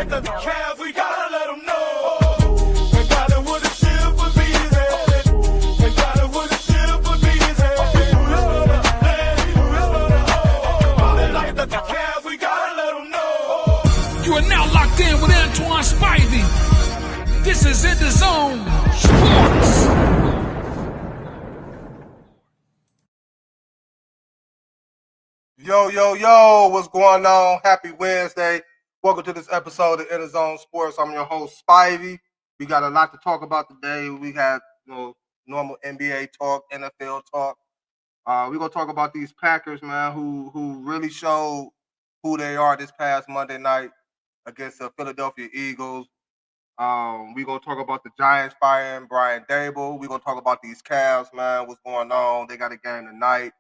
like the Cavs, we gotta let them know. They got it with a shield for bees. They got it with a shield for bees. They like the Cavs, we gotta let them know. You are now locked in with Antoine Spivey. This is EnDaZone Sports. Yo, what's going on? Happy Wednesday. Welcome to this episode of EnDaZone Sports. I'm your host, Spivey. We got a lot to talk about today. We have normal NBA talk, NFL talk. We're going to talk about these Packers, man, who really showed who they are this past Monday night against the Philadelphia Eagles. We're going to talk about the Giants firing Brian Dable. We're going to talk about these Cavs, man, what's going on. They got a game tonight.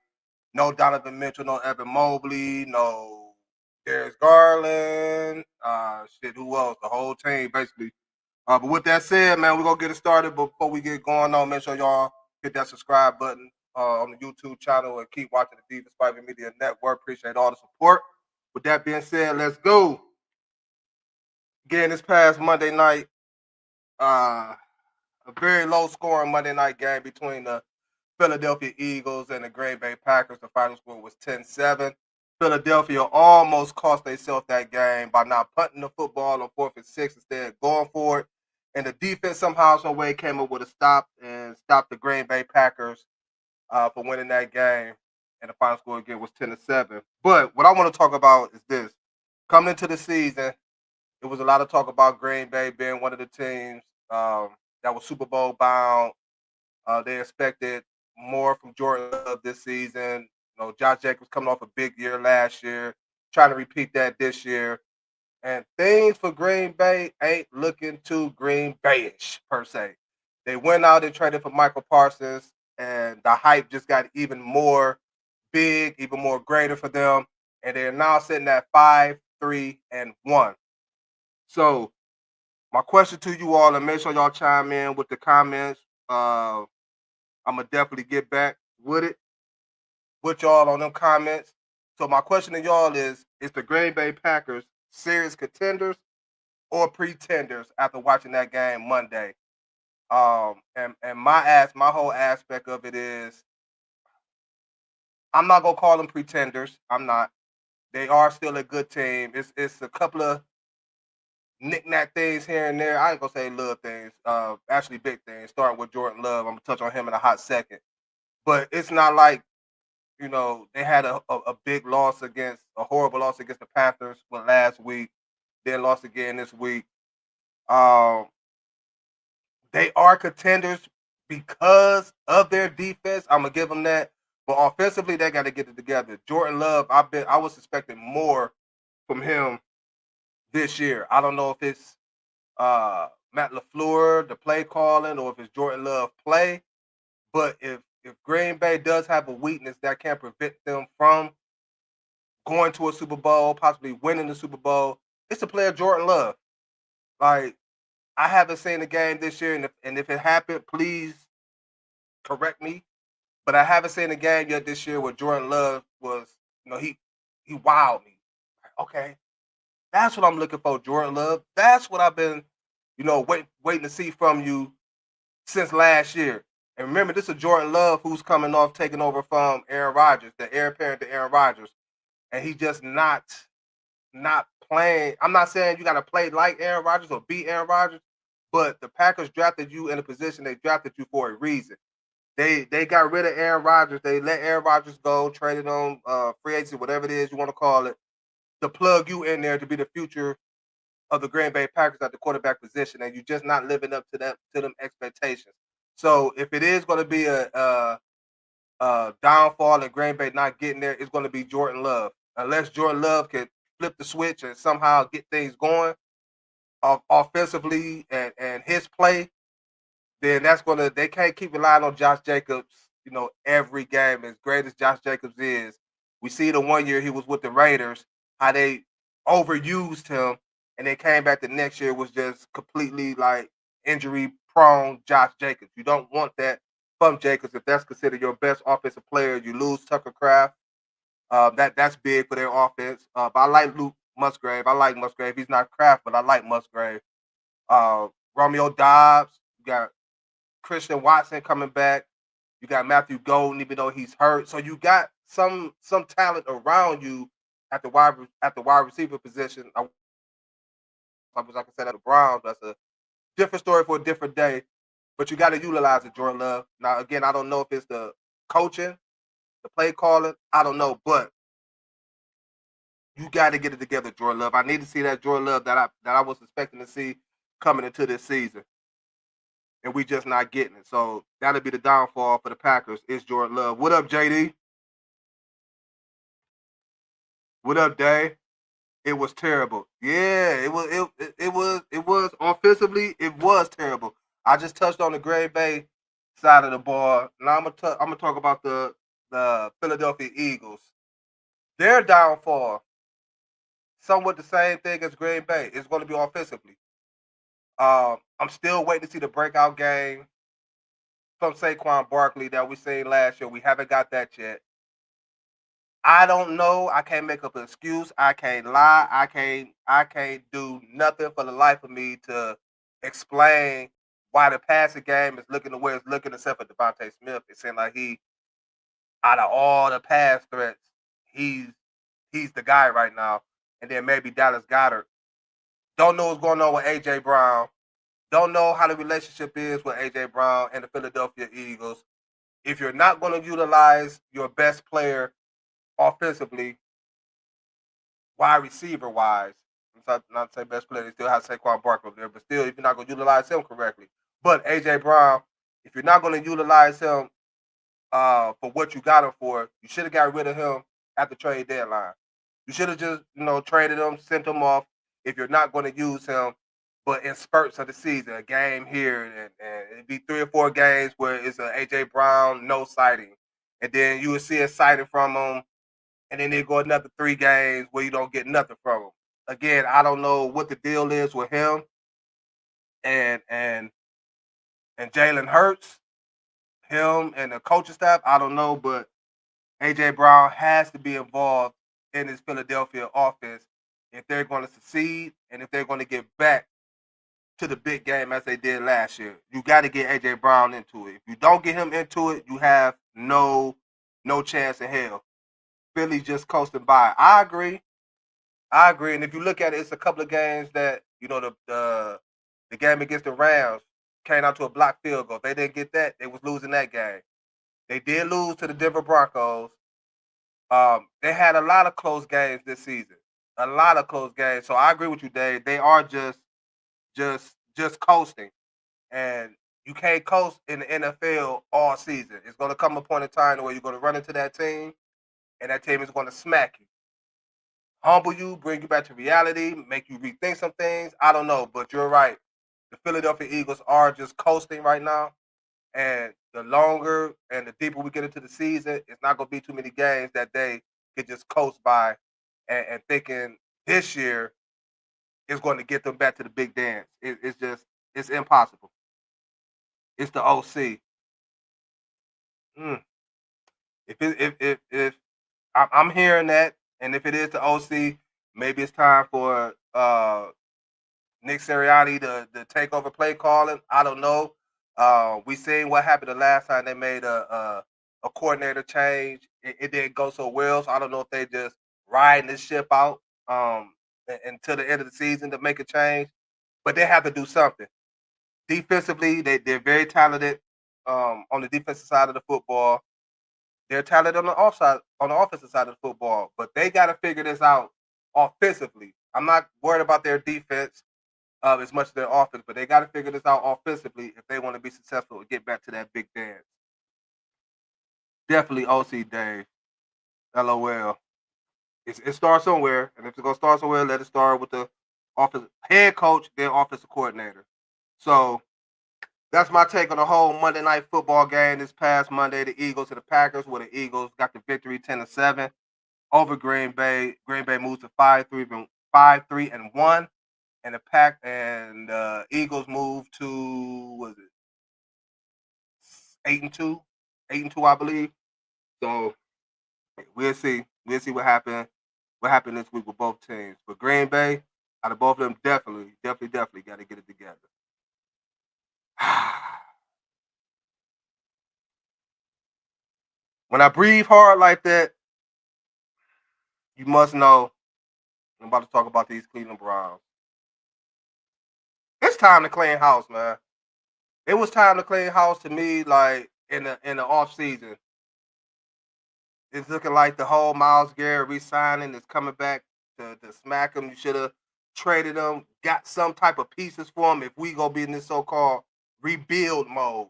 No Donovan Mitchell, no Evan Mobley, no Darius Garland, who else? The whole team, basically. But with that said, man, we're going to get it started. But before we get going on, make sure y'all hit that subscribe button on the YouTube channel and keep watching the Divas Spivey Media Network. Appreciate all the support. With that being said, let's go. Again, this past Monday night, a very low-scoring Monday night game between the Philadelphia Eagles and the Green Bay Packers. The final score was 10-7. Philadelphia almost cost themselves that game by not punting the football on 4th and 6, instead going for it. And the defense somehow, some way came up with a stop and stopped the Green Bay Packers for winning that game. And the final score again was 10-7. But what I want to talk about is this. Coming into the season, it was a lot of talk about Green Bay being one of the teams that was Super Bowl bound. They expected more from Jordan Love this season. Josh Jacobs coming off a big year last year, trying to repeat that this year. And things for Green Bay ain't looking too Green Bay-ish, per se. They went out and traded for Michael Parsons, and the hype just got even more big, even more greater for them. And they're now sitting at 5-3-1. So my question to you all, and make sure y'all chime in with the comments. I'm going to definitely get back with y'all on them comments. So my question to y'all is the Green Bay Packers serious contenders or pretenders after watching that game Monday? And my whole aspect of it is, I'm not going to call them pretenders. I'm not. They are still a good team. It's a couple of knick-knack things here and there. I ain't going to say little things. Actually big things, starting with Jordan Love. I'm going to touch on him in a hot second. But it's not like, they had a big loss a horrible loss against the Panthers last week. Then lost again this week. They are contenders because of their defense. I'm going to give them that. But offensively, they got to get it together. Jordan Love, I was expecting more from him this year. I don't know if it's Matt LaFleur, the play calling, or if it's Jordan Love play. But if Green Bay does have a weakness that can prevent them from going to a Super Bowl, possibly winning the Super Bowl, it's the player Jordan Love. Like, I haven't seen the game this year, and if it happened, please correct me. But I haven't seen a game yet this year where Jordan Love was, he wowed me. Okay, that's what I'm looking for, Jordan Love. That's what I've been, waiting to see from you since last year. And remember, this is Jordan Love who's coming off taking over from Aaron Rodgers, the heir apparent to Aaron Rodgers. And he's just not playing. I'm not saying you got to play like Aaron Rodgers or be Aaron Rodgers, but the Packers drafted you in a position they drafted you for a reason. They got rid of Aaron Rodgers. They let Aaron Rodgers go, traded on free agency, whatever it is you want to call it, to plug you in there to be the future of the Green Bay Packers at the quarterback position, and you're just not living up to them expectations. So if it is going to be a downfall in Green Bay not getting there, it's going to be Jordan Love. Unless Jordan Love can flip the switch and somehow get things going offensively and his play, then they can't keep relying on Josh Jacobs, every game. As great as Josh Jacobs is, we see the one year he was with the Raiders, how they overused him, and they came back the next year was just completely like injury-prone Josh Jacobs. You don't want that from Jacobs if that's considered your best offensive player. You lose Tucker Kraft. That's big for their offense. But I like Musgrave. I like Musgrave. He's not Kraft, but I like Musgrave. Romeo Dobbs. You got Christian Watson coming back. You got Matthew Golden, even though he's hurt. So you got some talent around you at the wide receiver position. I wish I could say that the Browns. That's a different story for a different day. But you got to utilize it, Jordan Love. Now, again, I don't know if it's the coaching, the play calling. I don't know, but you got to get it together, Jordan Love. I need to see that Jordan Love that I was expecting to see coming into this season, and we just not getting it. So that'll be the downfall for the Packers. Is Jordan Love? What up, JD? What up, Dave? It was terrible. Yeah, it was offensively. It was terrible. I just touched on the Green Bay side of the ball. Now I'm gonna talk about the Philadelphia Eagles. Their downfall, somewhat the same thing as Green Bay. It's going to be offensively. I'm still waiting to see the breakout game from Saquon Barkley that we seen last year. We haven't got that yet. I don't know. I can't make up an excuse. I can't lie. I can't do nothing for the life of me to explain why the passing game is looking the way it's looking, except for Devontae Smith. It seems like he, out of all the pass threats, he's the guy right now. And then maybe Dallas Goedert. Don't know what's going on with AJ Brown. Don't know how the relationship is with AJ Brown and the Philadelphia Eagles. If you're not going to utilize your best player offensively, wide receiver wise, not to say best player, they still have Saquon Barkley there, but still, if you're not going to utilize him correctly. But AJ Brown, if you're not going to utilize him for what you got him for, you should have got rid of him at the trade deadline. You should have just, traded him, sent him off if you're not going to use him, but in spurts of the season, a game here, and it'd be 3 or 4 games where it's an AJ Brown no sighting. And then you would see a sighting from him, and then they go another 3 games where you don't get nothing from him. Again, I don't know what the deal is with him and Jalen Hurts, him and the coaching staff. I don't know, but AJ Brown has to be involved in this Philadelphia offense if they're going to succeed and if they're going to get back to the big game as they did last year. You got to get AJ Brown into it. If you don't get him into it, you have no chance in hell. Philly's just coasting by. I agree. And if you look at it, it's a couple of games that the game against the Rams came out to a blocked field goal. If they didn't get that, they was losing that game. They did lose to the Denver Broncos. They had a lot of close games this season. A lot of close games. So I agree with you, Dave. They are just coasting. And you can't coast in the NFL all season. It's going to come a point in time where you're going to run into that team, and that team is going to smack you, humble you, bring you back to reality, make you rethink some things. I don't know, but you're right. The Philadelphia Eagles are just coasting right now. And the longer and the deeper we get into the season, it's not going to be too many games that they could just coast by and thinking this year is going to get them back to the big dance. It's impossible. It's the OC. Mm. If I'm hearing that, and if it is the OC, maybe it's time for Nick Sirianni to take over play calling. I don't know. We seen what happened the last time they made a coordinator change. It didn't go so well, so I don't know if they just riding this ship out until the end of the season to make a change. But they have to do something. Defensively, they're very talented on the defensive side of the football. They're talented on the offensive side of the football, but they got to figure this out offensively. I'm not worried about their defense as much as their offense, but they got to figure this out offensively if they want to be successful and get back to that big dance. Definitely OC Dave. LOL. It starts somewhere, and if it's gonna start somewhere, let it start with the offensive head coach, then offensive coordinator. So that's my take on the whole Monday night football game this past Monday. The Eagles and the Packers, where the Eagles got the victory 10-7 over Green Bay. Green Bay moves to 5-3-1, and the Eagles move to, was it 8-2, 8-2, I believe. So we'll see what happens what happened this week with both teams. But Green Bay, out of both of them, definitely got to get it together. When I breathe hard like that, you must know I'm about to talk about these Cleveland Browns. It's time to clean house, man. It was time to clean house to me, like in the off season. It's looking like the whole Myles Garrett re-signing is coming back to smack him. You should have traded him, got some type of pieces for him if we gonna be in this so-called rebuild mode.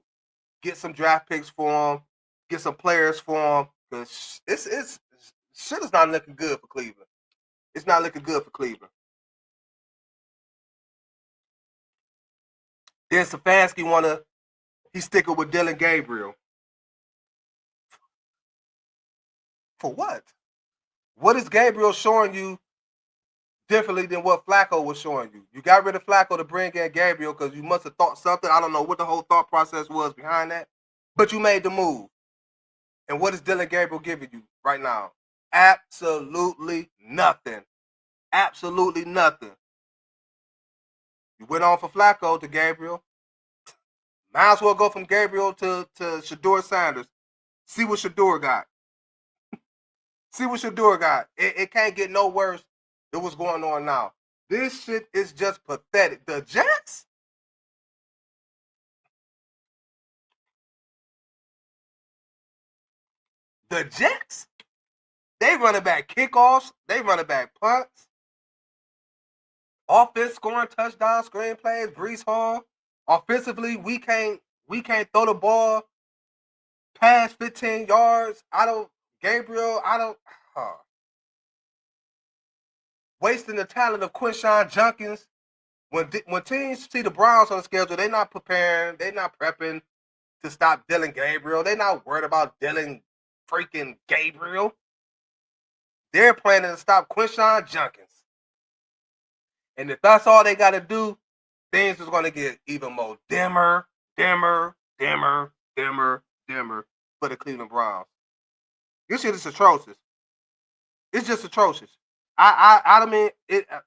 Get some draft picks for him, get some players for him, because it's shit is not looking good for Cleveland. It's not looking good for Cleveland. Then Stefanski he's sticking with Dylan Gabriel. For what? What is Gabriel showing you differently than what Flacco was showing you? You got rid of Flacco to bring in Gabriel because you must have thought something. I don't know what the whole thought process was behind that, but you made the move. And what is Dylan Gabriel giving you right now? Absolutely nothing. Absolutely nothing. You went on for Flacco to Gabriel. Might as well go from Gabriel to Shador Sanders. See what Shador got. See what Shador got. It can't get no worse than what's going on now. This shit is just pathetic. The Jets? The Jets? They running back kickoffs. They running back punts. Offense scoring touchdowns, screenplays, Brees Hall. Offensively, we can't throw the ball past 15 yards. Gabriel, wasting the talent of Quinshawn Junkins. When teams see the Browns on the schedule, they're not preparing, they're not prepping to stop Dylan Gabriel. They're not worried about Dylan freaking Gabriel. They're planning to stop Quinshawn Junkins. And if that's all they got to do, things is going to get even more dimmer for the Cleveland Browns. This shit is atrocious. It's just atrocious. I mean,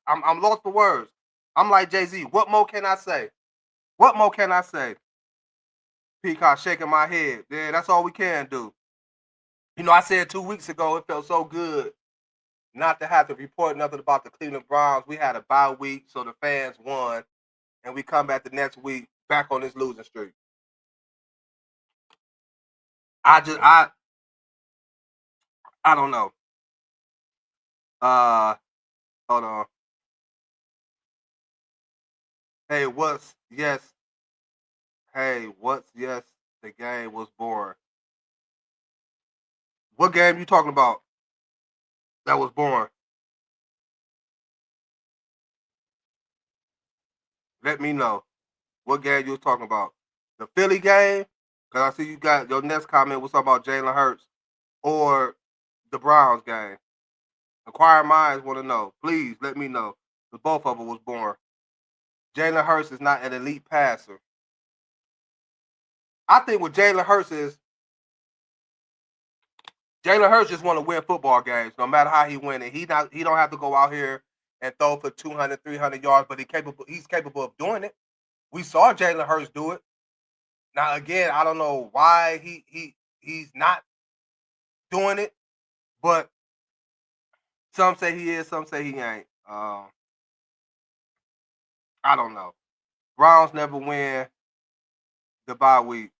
I'm lost for words. I'm like Jay-Z. What more can I say? What more can I say? Peacock shaking my head. Yeah, that's all we can do. You know, I said 2 weeks ago, it felt so good not to have to report nothing about the Cleveland Browns. We had a bye week, so the fans won, and we come back the next week back on this losing streak. I don't know. Hold on. Hey, what's yes? The game was boring. What game you talking about that was boring? Let me know. What game you was talking about? The Philly game? Because I see you got your next comment was talking about Jalen Hurts or the Browns game. Inquiring minds want to know. Please let me know. Because both of them was boring. Jalen Hurts is not an elite passer. I think what Jalen Hurts is, Jalen Hurts just want to win football games, no matter how he win it. He don't have to go out here and throw for 200, 300 yards, but he's capable of doing it. We saw Jalen Hurts do it. Now again, I don't know why he's not doing it, but some say he is, some say he ain't. I don't know. Browns never win the bye week.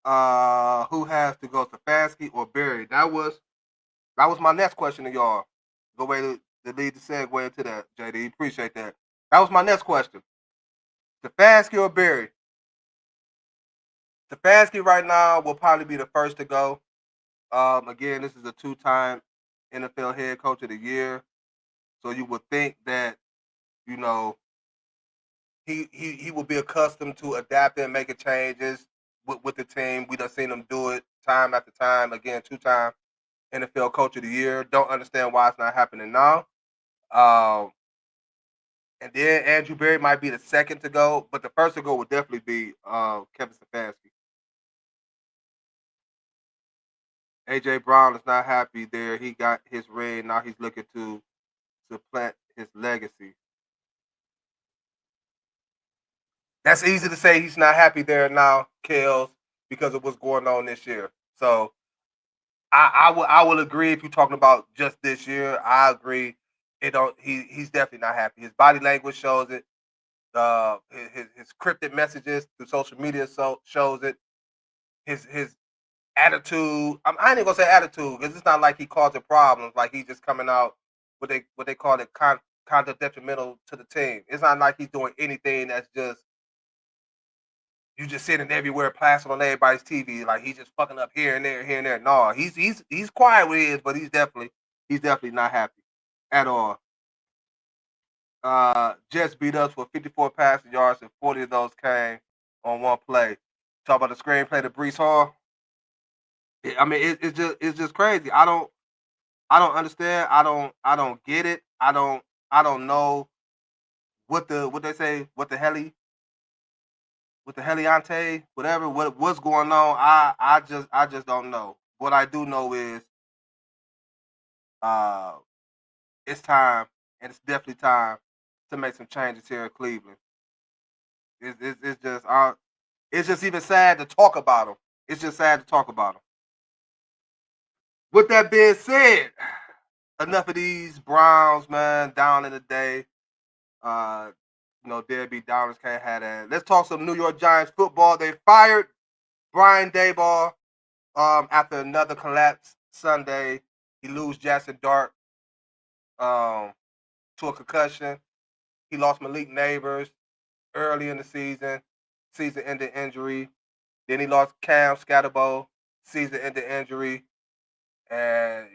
Who has to go, Stefanski or Barry? That was my next question to y'all. Go way to lead the segue into that, JD. Appreciate that. That was my next question. Stefanski or Barry? Stefanski right now will probably be the first to go. Again, this is a two-time NFL head coach of the year. So you would think that, you know, he will be accustomed to adapting and making changes with the team. We done seen him do it time after time. Again, two-time NFL coach of the year. Don't understand why it's not happening now. And then Andrew Berry might be the second to go, but the first to go would definitely be Kevin Stefanski. A.J. Brown is not happy there. He got his ring. Now he's looking to supplant his legacy. That's easy to say he's not happy there now, Kels, because of what's going on this year. So I will agree if you're talking about just this year. I agree. He's definitely not happy. His body language shows it. His cryptic messages through social media shows it. His attitude. I ain't even gonna say attitude because it's not like he causing problems. Like he's just coming out what they call it conduct detrimental to the team. It's not like he's doing anything that's just you just sitting everywhere plastered on everybody's TV. Like he's just fucking up here and there, here and there. No, he's quiet with his, but he's definitely not happy at all. Jets beat us for 54 passing yards and 40 of those came on one play. Talk about the screenplay to Brees Hall. I mean, it's just crazy. I don't understand. I don't get it. I don't know what they say what the heliante whatever what's going on. I just don't know. What I do know is uh it's time and it's definitely time to make some changes here in Cleveland. It's just even sad to talk about them. It's just sad to talk about them. With that being said, enough of these Browns, man. Down in the day. Uh, deadbeat Downers can't have that. Let's talk some New York Giants football. They fired Brian Daboll after another collapse Sunday. He lose Jackson Dart to a concussion. He lost Malik Neighbors early in the season-ending injury. Then he lost Cam Scatterbo, season-ending injury. And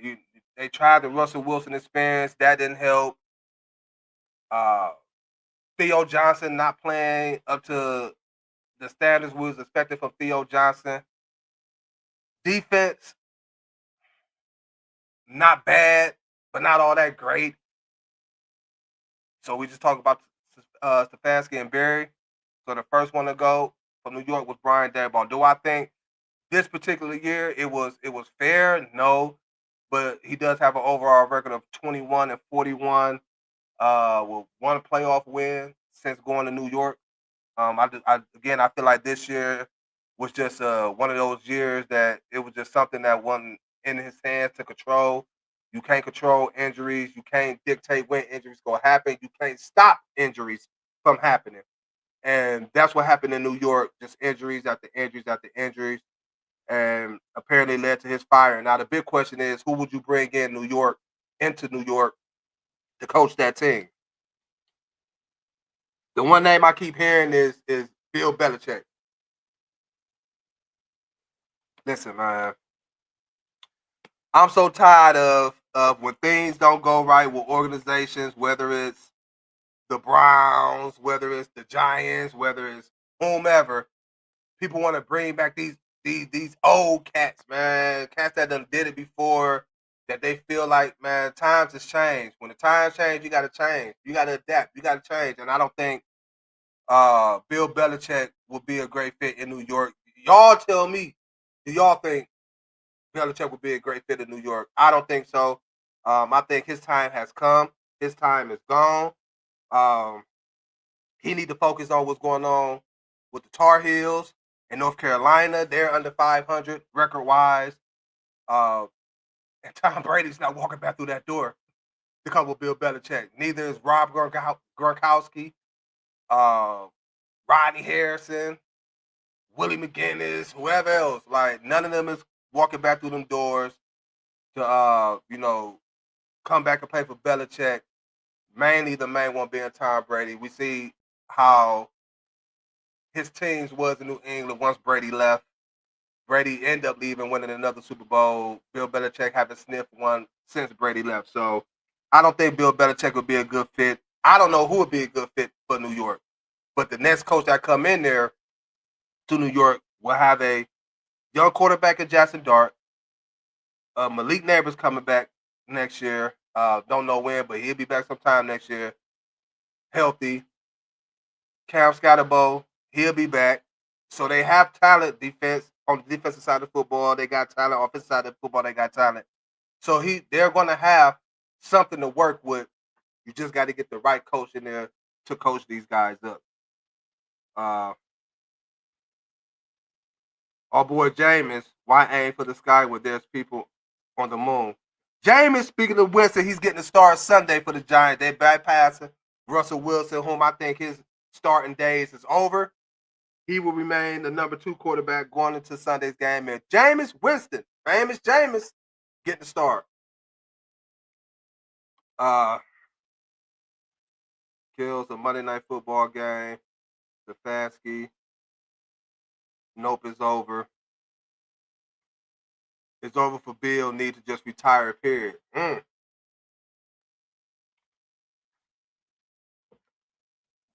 they tried the Russell Wilson experience. That didn't help. Uh, Theo Johnson not playing up to the standards we was expected from Theo Johnson. Defense, not bad, but not all that great. So we just talked about Stefanski and Barry. So the first one to go from New York was Brian Daboll. Do I think this particular year it was fair? No, but he does have an overall record of 21-41 with one playoff win since going to New York. I feel like this year was just one of those years that it was just something that wasn't in his hands to control. You can't control injuries. You can't dictate when injuries going to happen. You can't stop injuries from happening. And that's what happened in New York, just injuries after injuries after injuries. And apparently led to his firing. Now, the big question is, who would you bring into New York to coach that team? The one name I keep hearing is Bill Belichick. Listen, man, I'm so tired of when things don't go right with organizations, whether it's the Browns, whether it's the Giants, whether it's whomever. People want to bring back these old cats, man, cats that done did it before. That they feel like, man, times has changed. When the times change, you got to change. You got to adapt. You got to change. And I don't think Bill Belichick would be a great fit in New York. Y'all tell me, do y'all think Belichick would be a great fit in New York? I don't think so. I think his time has come. His time is gone. Um, he need to focus on what's going on with the Tar Heels in North Carolina. They're under 500 record-wise. And Tom Brady's not walking back through that door to come with Bill Belichick. Neither is Rob Gronkowski, Rodney Harrison, Willie McGinnis, whoever else. Like, none of them is walking back through them doors to, come back and play for Belichick. Mainly the main one being Tom Brady. We see how his teams was in New England once Brady left. Brady ended up leaving, winning another Super Bowl. Bill Belichick haven't sniffed one since Brady left. So I don't think Bill Belichick would be a good fit. I don't know who would be a good fit for New York. But the next coach that come in there to New York will have a young quarterback in Jackson Dart. Malik Neighbors coming back next year. Don't know when, but he'll be back sometime next year. Healthy. Cam Scatterbo, he'll be back. So they have talent defense. on the defensive side of football, they got talent. Offensive side of football, they got talent. So they're going to have something to work with. You just got to get the right coach in there to coach these guys up. Our boy Jameis, why aim for the sky when there's people on the moon? Jameis, speaking of Winston, he's getting a start Sunday for the Giants. They're bypassing Russell Wilson, whom I think his starting days is over. He will remain the number 2 quarterback going into Sunday's game. And Jameis Winston, famous Jameis, getting the start. Kills a Monday Night Football game. Stefanski. Nope, it's over. It's over for Bill. Need to just retire, period.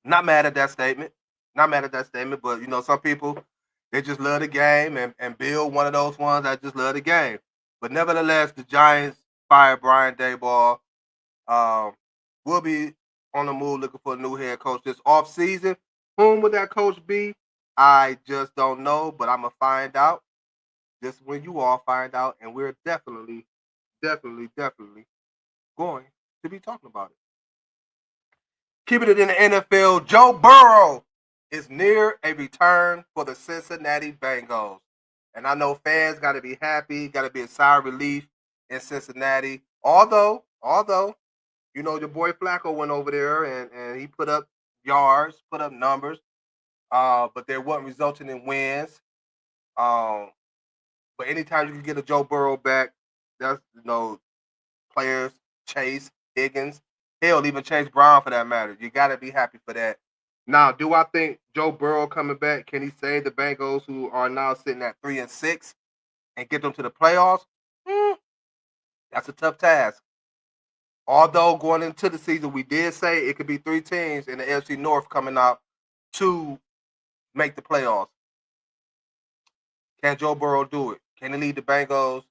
Not mad at that statement. Not mad at that statement, but, some people, they just love the game, and Bill, one of those ones that just love the game. But nevertheless, the Giants fired Brian Daboll. We'll be on the move looking for a new head coach this offseason. Whom would that coach be? I just don't know, but I'm going to find out. Just when you all find out, and we're definitely going to be talking about it. Keeping it in the NFL, Joe Burrow is near a return for the Cincinnati Bengals. And I know fans got to be happy, got to be a sigh of relief in Cincinnati. Although, your boy Flacco went over there and he put up yards, put up numbers, but they wasn't resulting in wins. But anytime you can get a Joe Burrow back, that's, players, Chase, Higgins, hell, even Chase Brown for that matter. You got to be happy for that. Now, do I think Joe Burrow coming back, can he save the Bengals, who are now sitting at 3-6, and get them to the playoffs? That's a tough task. Although going into the season, we did say it could be 3 teams in the AFC North coming out to make the playoffs. Can Joe Burrow do it? Can he lead the Bengals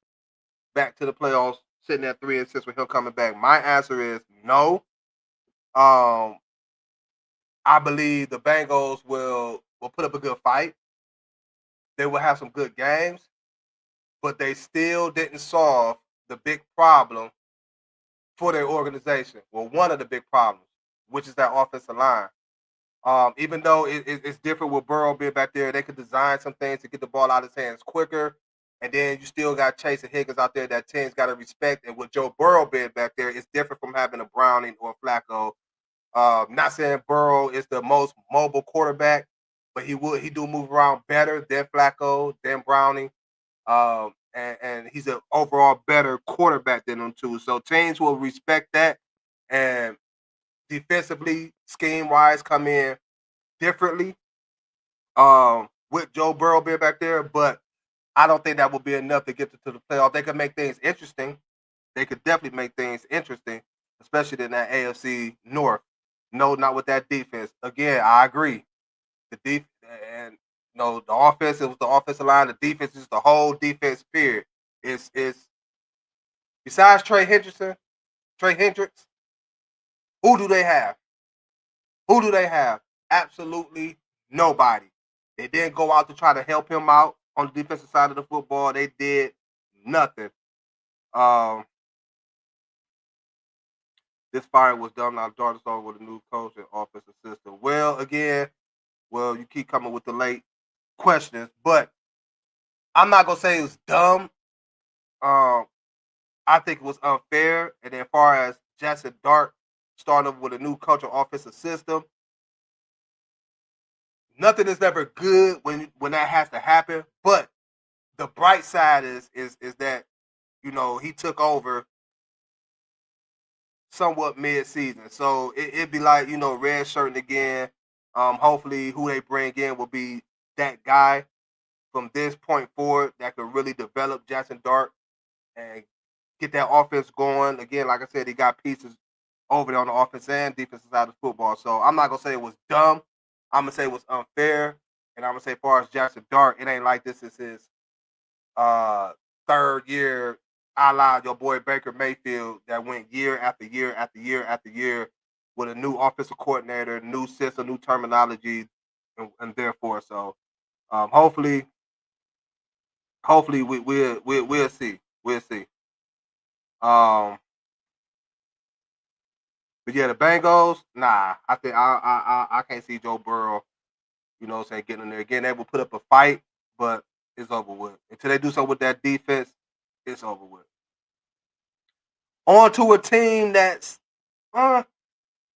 back to the playoffs, sitting at 3-6 with him coming back? My answer is no. I believe the Bengals will put up a good fight. They will have some good games, but they still didn't solve the big problem for their organization. Well, one of the big problems, which is that offensive line. Even though it's different with Burrow being back there, they could design some things to get the ball out of his hands quicker. And then you still got Chase and Higgins out there that teams got to respect. And with Joe Burrow being back there, it's different from having a Browning or a Flacco. Not saying Burrow is the most mobile quarterback, but he do move around better than Flacco, than Browning. And he's an overall better quarterback than them two. So teams will respect that. And defensively, scheme-wise, come in differently with Joe Burrow being back there, but I don't think that will be enough to get to the playoffs. They could make things interesting. They could definitely make things interesting, especially in that AFC North. No, not with that defense. Again, I agree. The offense, it was the offensive line. The defense is the whole defense period. It's besides Trey Hendricks, who do they have? Who do they have? Absolutely nobody. They didn't go out to try to help him out on the defensive side of the football. They did nothing. This fire was done. Now Jordan started with a new coach and offensive system. Well, again, you keep coming with the late questions, but I'm not gonna say it was dumb. I think it was unfair. And then, as far as Jackson Dart starting with a new coach and offensive system, nothing is ever good when that has to happen. But the bright side is that he took over somewhat mid-season, so it'd be like red shirting again. Hopefully, who they bring in will be that guy from this point forward that could really develop Jackson Dart and get that offense going. Again, like I said, he got pieces over there on the offense and defensive side of football. So I'm not gonna say it was dumb. I'm gonna say it was unfair, and I'm gonna say, as far as Jackson Dart, it ain't like this is his third year, a la your boy Baker Mayfield, that went year after year after year after year with a new offensive coordinator, new system, new terminology, and therefore, so hopefully Hopefully, we'll see. We'll see. Um, but yeah, the Bengals. Nah, I think I can't see Joe Burrow. You know, what I'm saying, getting in there again. They will put up a fight, but it's over with. Until they do something with that defense, it's over with. On to a team that's uh,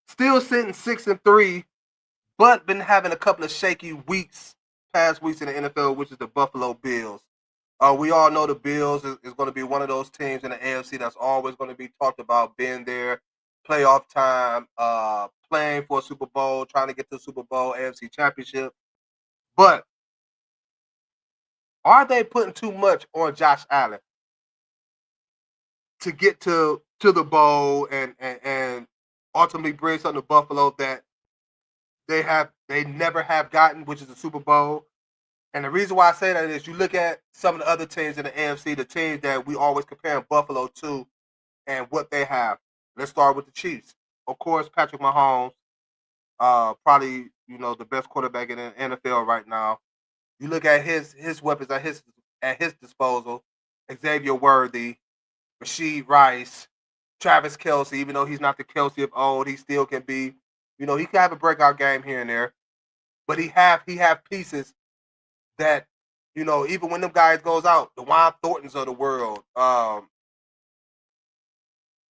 still sitting 6-3, but been having a couple of shaky past weeks in the NFL, which is the Buffalo Bills. We all know the Bills is going to be one of those teams in the AFC that's always going to be talked about being there, playoff time, playing for a Super Bowl, trying to get to the Super Bowl, AFC Championship. But are they putting too much on Josh Allen to get to the bowl and ultimately bring something to Buffalo that they never have gotten, which is the Super Bowl? And the reason why I say that is you look at some of the other teams in the AFC, the teams that we always compare Buffalo to, and what they have. Let's start with the Chiefs. Of course, Patrick Mahomes, probably the best quarterback in the NFL right now. You look at his weapons at his disposal: Xavier Worthy, Rasheed Rice, Travis Kelce. Even though he's not the Kelce of old, he still can be. He can have a breakout game here and there. But he have pieces that even when them guys goes out, the Juan Thorntons of the world,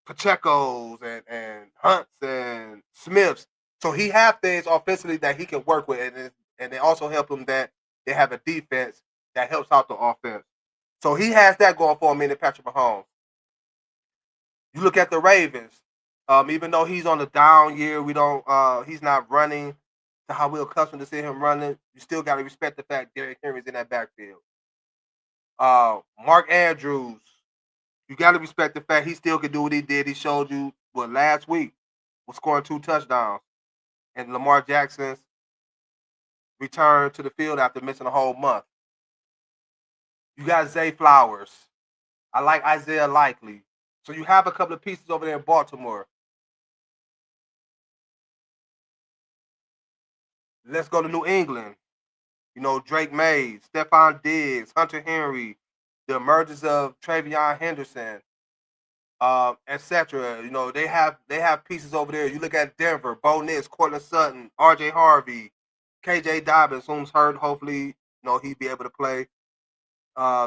Pacheco's and Hunts and Smiths. So he have things offensively that he can work with, and they also help him that they have a defense that helps out the offense. So he has that going for him in Patrick Mahomes. You look at the Ravens. Even though he's on the down year, he's not running to how we're accustomed to see him running. You still got to respect the fact Derrick Henry's in that backfield. Mark Andrews, you got to respect the fact he still can do what he did. He showed you last week was scoring 2 touchdowns, and Lamar Jackson's return to the field after missing a whole month. You got Zay Flowers. I like Isaiah Likely. So you have a couple of pieces over there in Baltimore. Let's go to New England. Drake Mays, Stephon Diggs, Hunter Henry, the emergence of Travion Henderson, etc. They have pieces over there. You look at Denver, Bo Nix, Cortland Sutton, R.J. Harvey, K.J. Dobbins, whom's hurt. Hopefully, he'll be able to play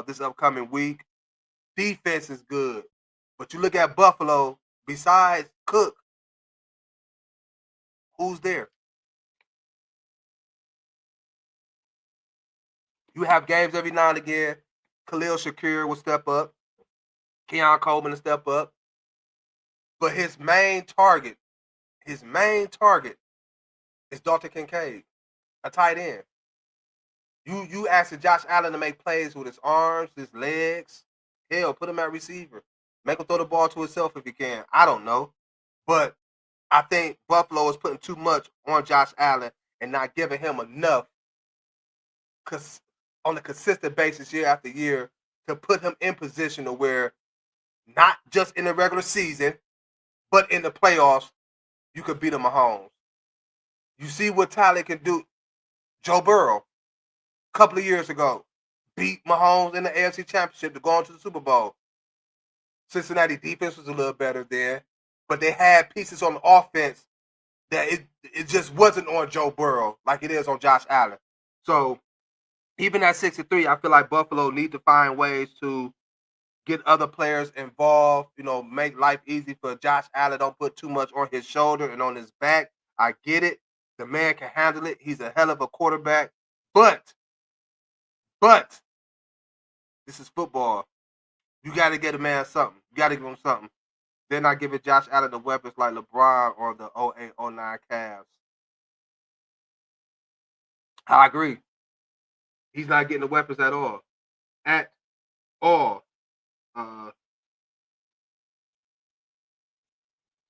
this upcoming week. Defense is good, but you look at Buffalo. Besides Cook, who's there? You have games every now and again. Khalil Shakir will step up. Keon Coleman will step up. But his main target is Dalton Kincaid, a tight end. You asking Josh Allen to make plays with his arms, his legs. Hell, put him at receiver. Make him throw the ball to himself if he can. I don't know. But I think Buffalo is putting too much on Josh Allen and not giving him enough on a consistent basis year after year to put him in position to where not just in the regular season, but in the playoffs, you could beat him Mahomes. You see what Tyler can do. Joe Burrow, a couple of years ago, beat Mahomes in the AFC Championship to go on to the Super Bowl. Cincinnati defense was a little better there, but they had pieces on the offense that it just wasn't on Joe Burrow like it is on Josh Allen. So even at 6-3, I feel like Buffalo need to find ways to get other players involved, make life easy for Josh Allen. Don't put too much on his shoulder and on his back. I get it. The man can handle it. He's a hell of a quarterback. But this is football. You got to get a man something. You got to give him something. They're not giving Josh Allen the weapons like LeBron or the 08-09 Cavs. I agree. He's not getting the weapons at all. At all.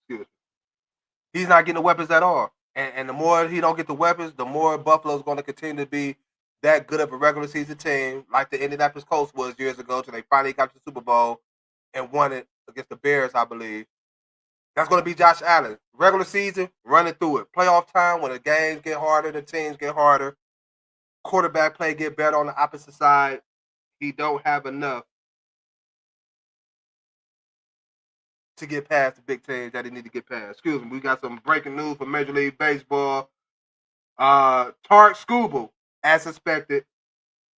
Excuse me. He's not getting the weapons at all. And the more he don't get the weapons, the more Buffalo's going to continue to be that good of a regular season team like the Indianapolis Colts was years ago till they finally got to the Super Bowl and won it against the Bears, I believe. That's going to be Josh Allen. Regular season, running through it. Playoff time, when the games get harder, the teams get harder, quarterback play get better on the opposite side, he don't have enough to get past the big teams that he need to get past. Excuse me. We got some breaking news from Major League Baseball. Tarek Skubal, as expected,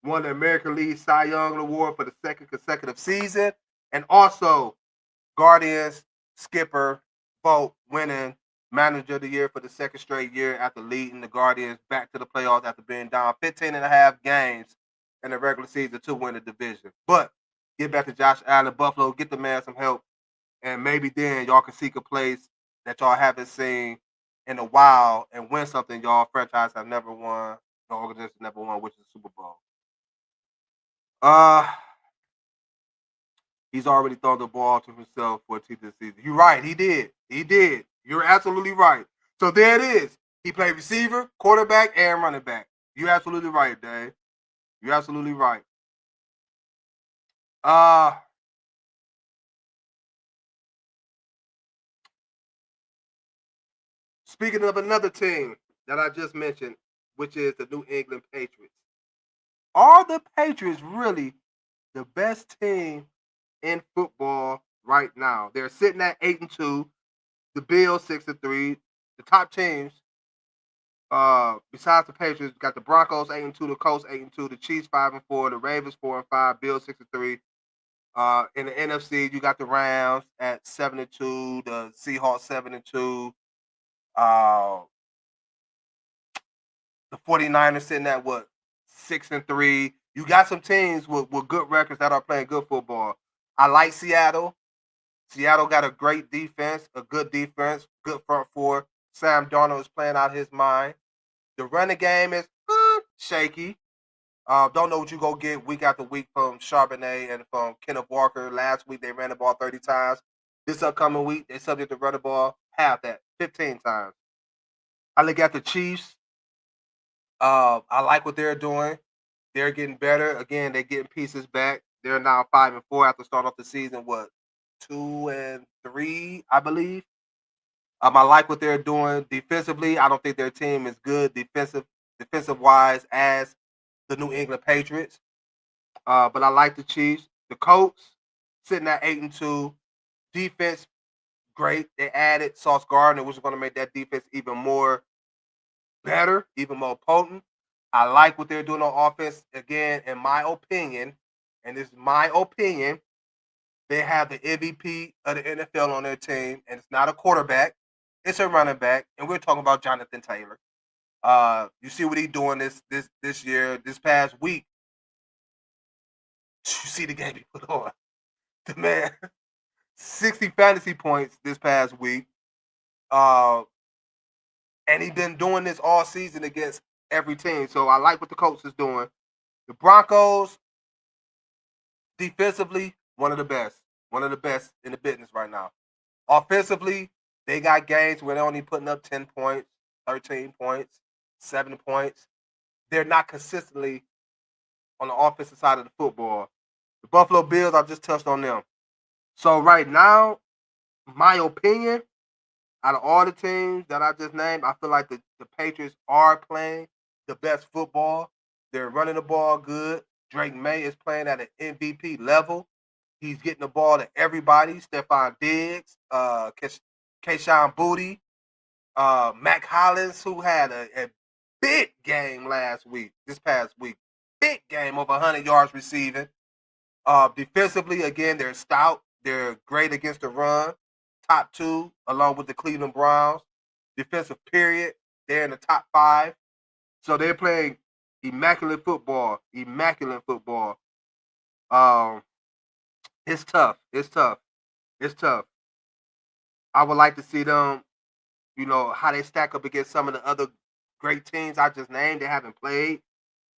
won the American League Cy Young Award for the second consecutive season, and also Guardians skipper Vogt winning Manager of the Year for the second straight year after leading the Guardians back to the playoffs after being down 15 and a half games in the regular season to win the division. But get back to Josh Allen, Buffalo, get the man some help, and maybe then y'all can seek a place that y'all haven't seen in a while and win something y'all franchise have never won, the organization never won, which is the Super Bowl. He's already thrown the ball to himself for a team this season. You're right. He did. He did. You're absolutely right. So there it is. He played receiver, quarterback, and running back. You're absolutely right, Dave. You're absolutely right. Speaking of another team that I just mentioned, which is the New England Patriots. Are the Patriots really the best team in football right now? They're sitting at 8-2. The Bills 6-3. The top teams, besides the Patriots, got the Broncos 8-2, the Colts 8-2, the Chiefs 5-4, the Ravens 4-5, Bills 6-3. In the NFC, you got the Rams at 7-2, the Seahawks 7-2. The 49ers sitting at what? 6-3. You got some teams with good records that are playing good football. I like Seattle. Seattle got a great defense, a good defense, good front four. Sam Darnold is playing out his mind. The running game is shaky. Don't know what you go get week after week from Charbonnet and from Kenneth Walker. Last week they ran the ball 30 times. This upcoming week they subject to run the ball half that, 15 times. I look at the Chiefs. I like what they're doing. They're getting better. Again, they're getting pieces back. They're now 5-4 after starting off the season. 2-3, I believe. I like what they're doing defensively. I don't think their team is good defensive wise as the New England Patriots. But I like the Chiefs. The Colts sitting at 8-2. Defense great. They added Sauce Gardner, which is going to make that defense even more better, even more potent. I like what they're doing on offense. Again, in my opinion, and this is my opinion, they have the MVP of the NFL on their team, and it's not a quarterback, it's a running back, and we're talking about Jonathan Taylor. You see what he's doing this year, this past week. You see the game he put on. The man, 60 fantasy points this past week. And he's been doing this all season against every team. So I like what the coach is doing. The Broncos, defensively, one of the best in the business right now. Offensively, they got games where they're only putting up 10 points, 13 points, 7 points. They're not consistently on the offensive side of the football. The Buffalo Bills, I just touched on them. So right now, my opinion, out of all the teams that I just named, I feel like the Patriots are playing the best football. They're running the ball good. Drake May is playing at an MVP level. He's getting the ball to everybody. Stephon Diggs, Keyshawn Boutte, Mac Hollins, who had a big game this past week. Big game, over 100 yards receiving. Defensively, again, they're stout. They're great against the run. Top 2, along with the Cleveland Browns. Defensive period, they're in the top 5. So they're playing immaculate football. It's tough. I would like to see them, how they stack up against some of the other great teams I just named. They haven't played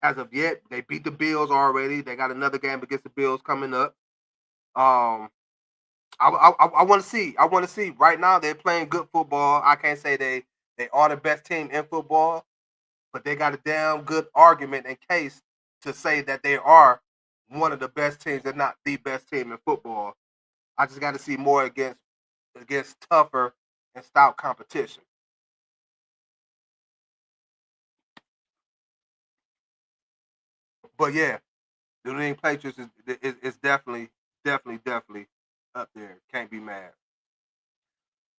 as of yet. They beat the Bills already. They got another game against the Bills coming up. I want to see. Right now, they're playing good football. I can't say they are the best team in football, but they got a damn good argument in case to say that they are one of the best teams, if not the best team in football. I just got to see more against tougher and stout competition. But yeah, The New England Patriots is definitely up there. Can't be mad.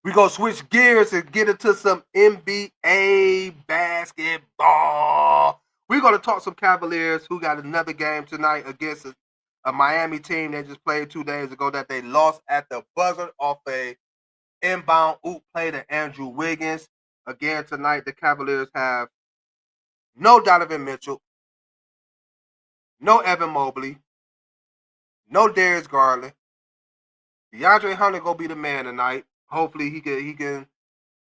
We gonna switch gears and get into some NBA basketball. We're gonna talk some Cavaliers who got another game tonight against a Miami team that just played 2 days ago that they lost at the buzzer off a inbound oop play to Andrew Wiggins. Again tonight, the Cavaliers have no Donovan Mitchell, no Evan Mobley, no Darius Garland. DeAndre Hunter gonna be the man tonight. Hopefully he can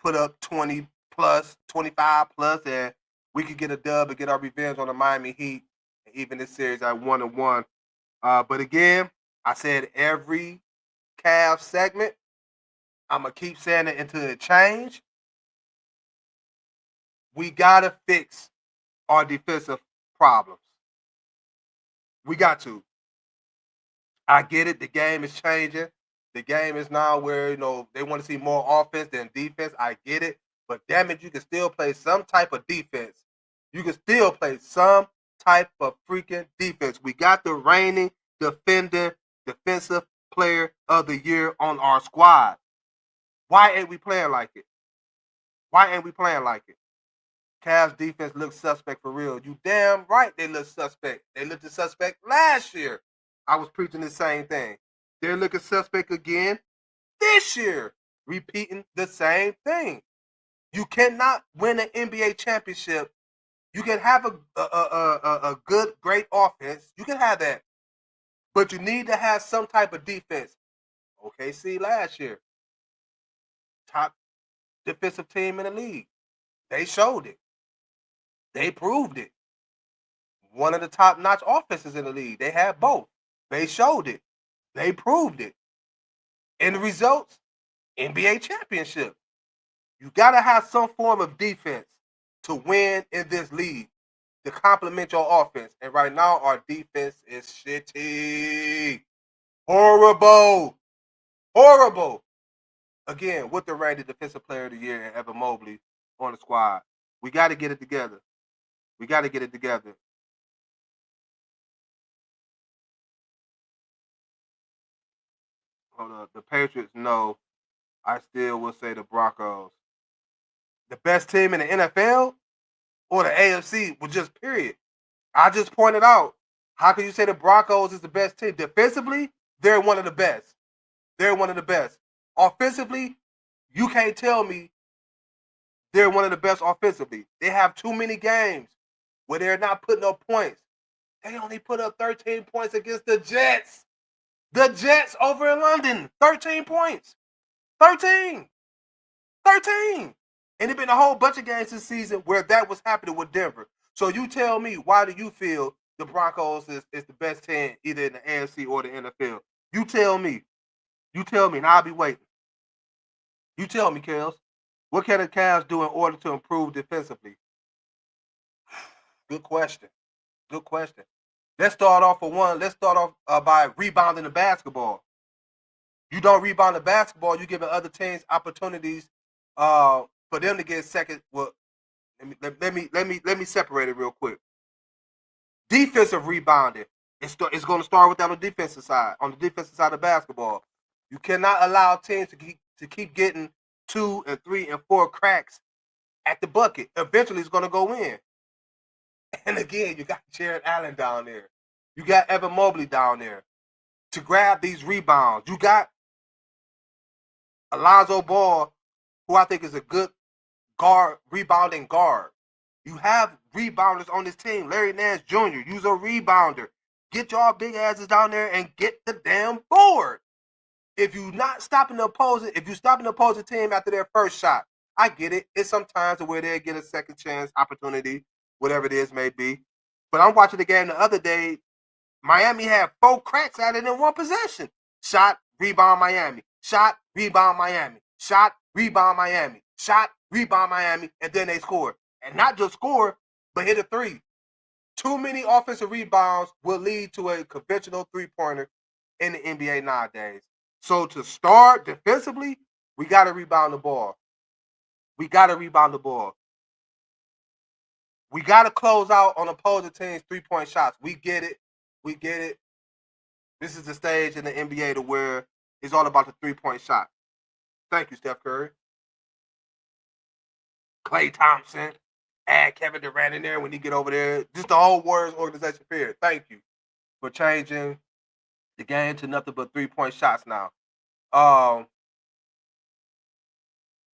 put up 20 plus, 25 plus, and we could get a dub and get our revenge on the Miami Heat, and even this series at 1-1. But again, I said every Cavs segment, I'm gonna keep saying it until it change. We gotta fix our defensive problems. We got to. I get it. The game is changing. The game is now where they want to see more offense than defense. I get it. But damn it, you can still play some type of defense. You can still play some type of freaking defense. We got the reigning defensive player of the year on our squad. Why ain't we playing like it? Why ain't we playing like it? Cavs defense looks suspect for real. You damn right they look suspect. They looked suspect last year. I was preaching the same thing. They're looking suspect again this year, repeating the same thing. You cannot win an NBA championship. You can have a good, great offense. You can have that. But you need to have some type of defense. OKC last year, top defensive team in the league. They showed it. They proved it. One of the top-notch offenses in the league. They had both. They showed it. They proved it. And the results, NBA championship. You got to have some form of defense to win in this league to complement your offense. And right now, our defense is shitty. Horrible. Horrible. Again, with the reigning defensive player of the year and Evan Mobley on the squad. We got to get it together. We got to get it together. Hold up. The Patriots, no. I still will say the Broncos. The best team in the NFL or the AFC was just period. I just pointed out, how can you say the Broncos is the best team? Defensively, they're one of the best. They're one of the best. Offensively, you can't tell me they're one of the best offensively. They have too many games where they're not putting up points. They only put up 13 points against the Jets. The Jets over in London, 13 points. 13. 13. And it's been a whole bunch of games this season where that was happening with Denver. So you tell me, why do you feel the Broncos is the best team either in the AFC or the NFL? You tell me. You tell me, and I'll be waiting. You tell me, Kels. What can the Cavs do in order to improve defensively? Good question. Good question. Let's start off for one. Let's start off by rebounding the basketball. You don't rebound the basketball, you giving other teams opportunities for them to get second. Well, let me separate it real quick. Defensive rebounding. It's going to start with that on the defensive side. On the defensive side of basketball, you cannot allow teams to keep getting 2 and 3 and 4 cracks at the bucket. Eventually, it's going to go in. And again, you got Jared Allen down there. You got Evan Mobley down there to grab these rebounds. You got Alonzo Ball, who I think is a good guard, rebounding guard. You have rebounders on this team. Larry Nance Jr., you's a rebounder. Get y'all big asses down there and get the damn board. If you're not stopping the opposing, if you're stopping the opposing team after their first shot, I get it. It's sometimes where they get a second chance opportunity, whatever it is may be. But I'm watching the game the other day. Miami had 4 cracks at it in one possession. Shot, rebound, Miami. Shot, rebound, Miami. Shot, rebound, Miami. Shot, rebound, Miami. And then they scored. And not just score, but hit a 3. Too many offensive rebounds will lead to a conventional 3-pointer in the NBA nowadays. So to start defensively, we got to rebound the ball. We got to rebound the ball. We got to close out on opposing teams' 3-point shots. We get it. We get it. This is the stage in the NBA to where it's all about the 3-point shot. Thank you, Steph Curry. Klay Thompson. Add Kevin Durant in there when you get over there. Just the whole Warriors organization period. Thank you for changing the game to nothing but 3-point shots now.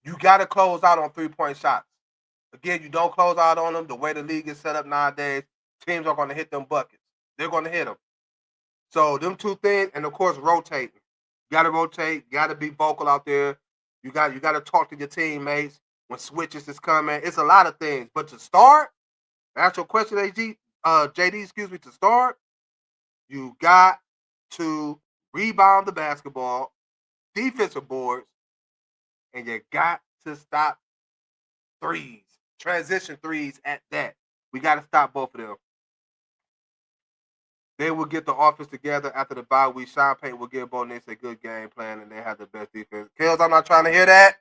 You got to close out on 3-point shots. Again, you don't close out on them. The way the league is set up nowadays, teams are going to hit them buckets. They're going to hit them. So them two things, and of course, rotating. You got to rotate. You got to be vocal out there. You got to talk to your teammates when switches is coming. It's a lot of things. But to start, answer your question, JD, excuse me, to start, you got to rebound the basketball, defensive boards, and you got to stop threes, transition threes at that. We got to stop both of them. They will get the offense together after the bye week. Sean Payton will give Bo Nix a good game plan, and they have the best defense. Kels, I'm not trying to hear that.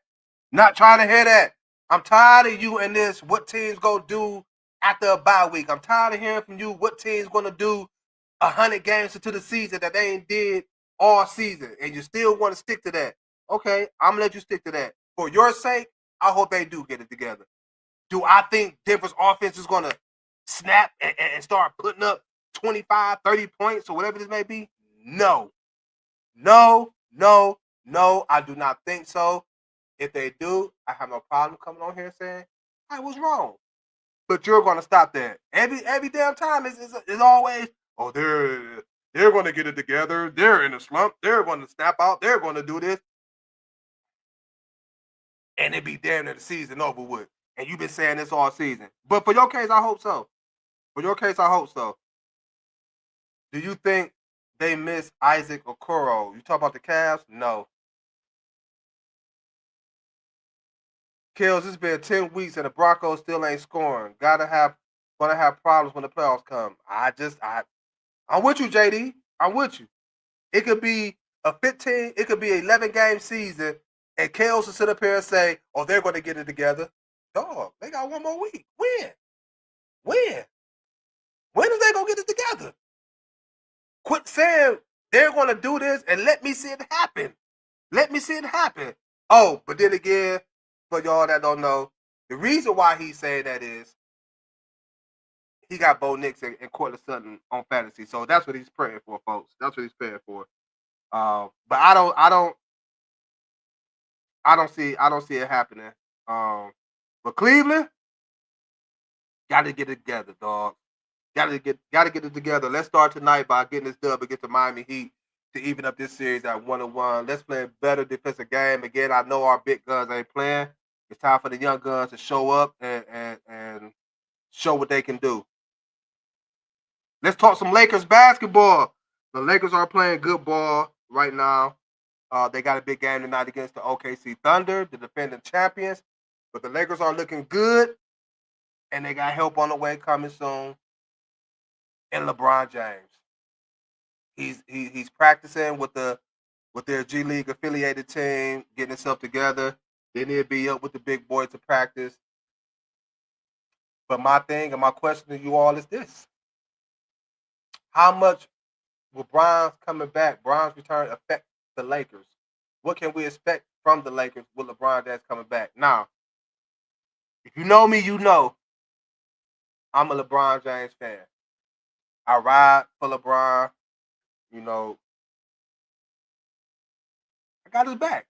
Not trying to hear that. I'm tired of you and this, what teams go do after a bye week. I'm tired of hearing from you what teams going to do 100 games into the season that they ain't did all season, and you still want to stick to that. Okay, I'm going to let you stick to that. For your sake, I hope they do get it together. Do I think Denver's offense is going to snap and start putting up 25, 30 points or whatever this may be? No. No, no, no, I do not think so. If they do, I have no problem coming on here saying I was wrong. But you're going to stop that. Every damn time is always, oh, they're going to get it together. They're in a slump. They're going to snap out. They're going to do this. And it be damn near the season over with. And you've been saying this all season. But for your case, I hope so. For your case, I hope so. Do you think they miss Isaac Okoro? You talk about the Cavs? No. Kills, it's been 10 weeks and the Broncos still ain't scoring. Gonna have problems when the playoffs come. I'm with you, JD. I'm with you. It could be a 15, it could be an 11-game season, and Kels will sit up here and say, oh, they're going to get it together. Dog, they got one more week. When? When are they going to get it together? Quit saying they're going to do this and let me see it happen. Let me see it happen. Oh, but then again, for y'all that don't know, the reason why he's saying that is he got Bo Nix and Cortland Sutton on fantasy. So that's what he's praying for, folks. That's what he's praying for. But I don't see it happening. But Cleveland got to get it together, dog. Got to get it together. Let's start tonight by getting this dub against the Miami Heat to even up this series at 1-1. Let's play a better defensive game. Again, I know our big guns ain't playing. It's time for the young guns to show up and show what they can do. Let's talk some Lakers basketball. The Lakers are playing good ball right now. They got a big game tonight against the OKC Thunder, the defending champions. But the Lakers are looking good, and they got help on the way coming soon. And LeBron James, he's practicing with their G League affiliated team, getting himself together. Then he'll be up with the big boys to practice. But my thing and my question to you all is this: how much will Bron's coming back, Bron's return, affect the Lakers? What can we expect from the Lakers with LeBron James coming back? Now, if you know me, you know I'm a LeBron James fan. I ride for LeBron. You know, I got his back.